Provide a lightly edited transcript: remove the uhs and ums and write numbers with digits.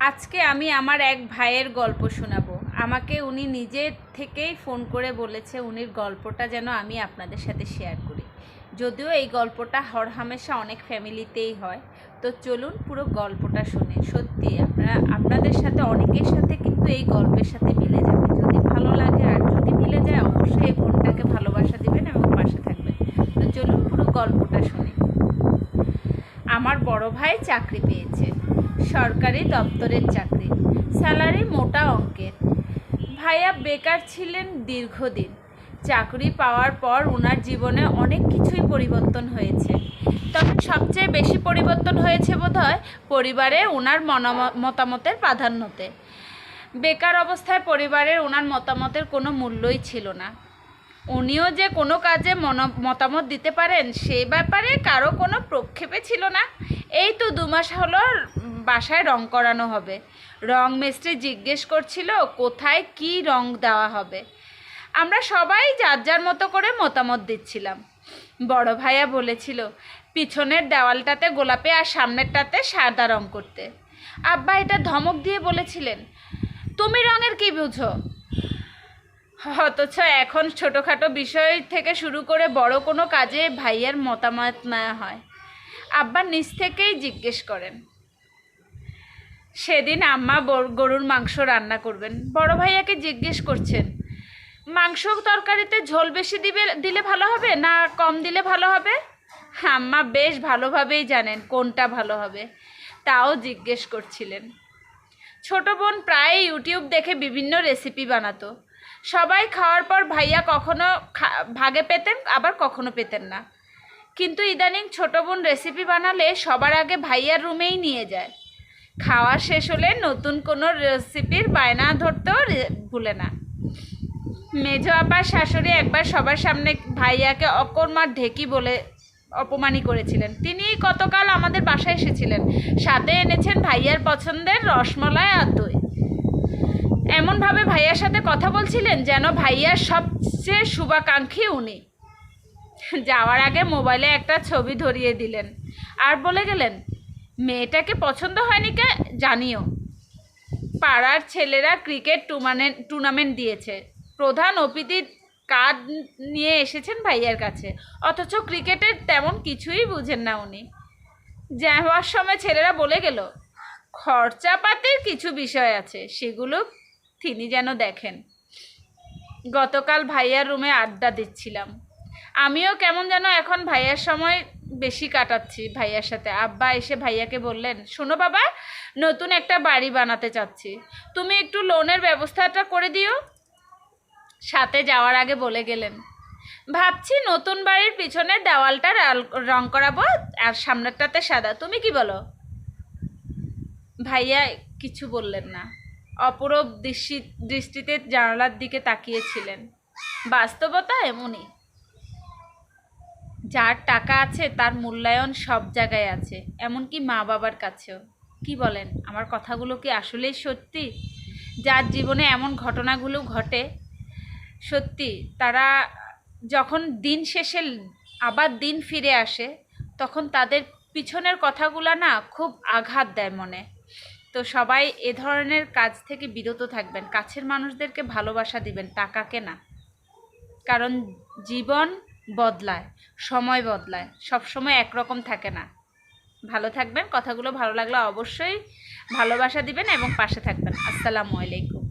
আজকে আমি আমার এক ভাইয়ের গল্প শোনাবো। আমাকে উনি নিজে থেকেই ফোন করে বলেছে উনির গল্পটা যেন আমি আপনাদের সাথে শেয়ার করি। যদিও এই গল্পটা হরহামেশা অনেক ফ্যামিলিতেই হয়, তো চলুন পুরো গল্পটা শুনে। সত্যি আপনাদের সাথে অনেকের সাথে কিন্তু এই গল্পের সাথে মিলে যাবে। যদি ভালো লাগে আর যদি মিলে যায় অবশ্যই এই বোনটাকে ভালোবাসা দিবেন এবং পাশে থাকবেন। তো চলুন পুরো গল্পটা শুনি। আমার বড় ভাই চাকরি পেয়েছে, সরকারি দপ্তরের চাকরি, স্যালারি মোটা অঙ্কের। ভাইয়া বেকার ছিলেন দীর্ঘদিন। চাকরি পাওয়ার পর ওনার জীবনে অনেক কিছুই পরিবর্তন হয়েছে, তবে সবচেয়ে বেশি পরিবর্তন হয়েছে বোধহয় পরিবারে ওনার মতামতের প্রাধান্যতে। বেকার অবস্থায় পরিবারের ওনার মতামতের কোনো মূল্যই ছিল না। উনিও যে কোনো কাজে মতামত দিতে পারেন সে ব্যাপারে কারো কোনো প্রক্ষেপে ছিল না। এই তো 2 মাস হলো বাসায় রং করানো হবে। রং মিস্ত্রি জিজ্ঞেস করছিল কোথায় কি রং দেওয়া হবে। আমরা সবাই যার যার মতো করে মতামত দিচ্ছিলাম। বড় ভাইয়া বলেছিল পিছনের দেওয়ালটাতে গোলাপি আর সামনেরটাতে সাদা রং করতে। আব্বা এটা ধমক দিয়ে বলেছিলেন তুমি রঙের কি বুঝো। অথচ এখন ছোটোখাটো বিষয় থেকে শুরু করে বড় কোনো কাজে ভাইয়ার মতামত নেওয়া হয়। আব্বা নিজ থেকেই জিজ্ঞেস করেন। সেদিন আম্মা গরুর মাংস রান্না করবেন। বড় ভাইয়াকে জিজ্ঞেস করছেন মাংস তরকারিতে ঝোল বেশি দিলে ভালো হবে না কম দিলে ভালো হবে। আম্মা বেশ ভালোভাবেই জানেন কোনটা ভালো হবে, তাও জিজ্ঞেস করছিলেন। ছোট বোন প্রায় ইউটিউব দেখে বিভিন্ন রেসিপি বানাতো। সবাই খাওয়ার পর ভাইয়া কখনো ভাগে পেতেন আবার কখনো পেতেন না। কিন্তু ইদানিং ছোট বোন রেসিপি বানালে সবার আগে ভাইয়ার রুমেই নিয়ে যায়। খাওয়া শেষ হলে নতুন কোনো রেসিপির বায়না ধরতেও ভুলে না। মেজো আপার শাশুড়ি একবার সবার সামনে ভাইয়াকে অকর্মার ঢেকি বলে অপমানই করেছিলেন। তিনি গতকাল আমাদের বাসায় এসেছিলেন, সাথে এনেছেন ভাইয়ার পছন্দের রসমলাই আর দই। এমনভাবে ভাইয়ার সাথে কথা বলছিলেন যেন ভাইয়ার সবচেয়ে শুভাকাঙ্ক্ষী উনি। যাওয়ার আগে মোবাইলে একটা ছবি ধরিয়ে দিলেন আর বলে গেলেন মেয়েটাকে পছন্দ হয়নি কে জানিও। পাড়ার ছেলেরা ক্রিকেট টুর্নামেন্ট দিয়েছে, প্রধান অতিথি কার্ড নিয়ে এসেছেন ভাইয়ার কাছে, অথচ ক্রিকেটের তেমন কিছুই বুঝেন না উনি। যাওয়ার সময় ছেলেরা বলে গেল খরচাপাতির কিছু বিষয় আছে, সেগুলো তিনি যেন দেখেন। গতকাল ভাইয়ার রুমে আড্ডা দিচ্ছিলাম। আমিও কেমন যেন এখন ভাইয়ার সময় বেশি কাটাচ্ছি ভাইয়ার সাথে। আব্বা এসে ভাইয়াকে বললেন শোনো বাবা, নতুন একটা বাড়ি বানাতে চাচ্ছি, তুমি একটু লোনের ব্যবস্থাটা করে দিও। সাথে যাওয়ার আগে বলে গেলেন ভাবছি নতুন বাড়ির পিছনের দেওয়ালটা রং করাবো আর সামনেরটাতে সাদা, তুমি কি বলো। ভাইয়া কিছু বললেন না, অপরূপ দৃষ্টিতে জানালার দিকে তাকিয়েছিলেন। বাস্তবতা এমনই, যার টাকা আছে তার মূল্যায়ন সব জায়গায় আছে, এমনকি মা বাবার কাছেও। কি বলেন, আমার কথাগুলো কি আসলেই সত্যি? যার জীবনে এমন ঘটনাগুলো ঘটে, সত্যি তারা যখন দিন শেষে আবার দিন ফিরে আসে তখন তাদের পিছনের কথাগুলো না খুব আঘাত দেয় মনে। তো সবাই এ ধরনের কাজ থেকে বিরত থাকবেন, কাছের মানুষদেরকে ভালোবাসা দিবেন, টাকাকে না। কারণ জীবন বদলায়, সময় বদলায়, সবসময় একরকম থাকে না। ভালো থাকবেন, কথাগুলো ভালো লাগলে অবশ্যই ভালোবাসা দিবেন এবং পাশে থাকবেন। আসসালামু আলাইকুম।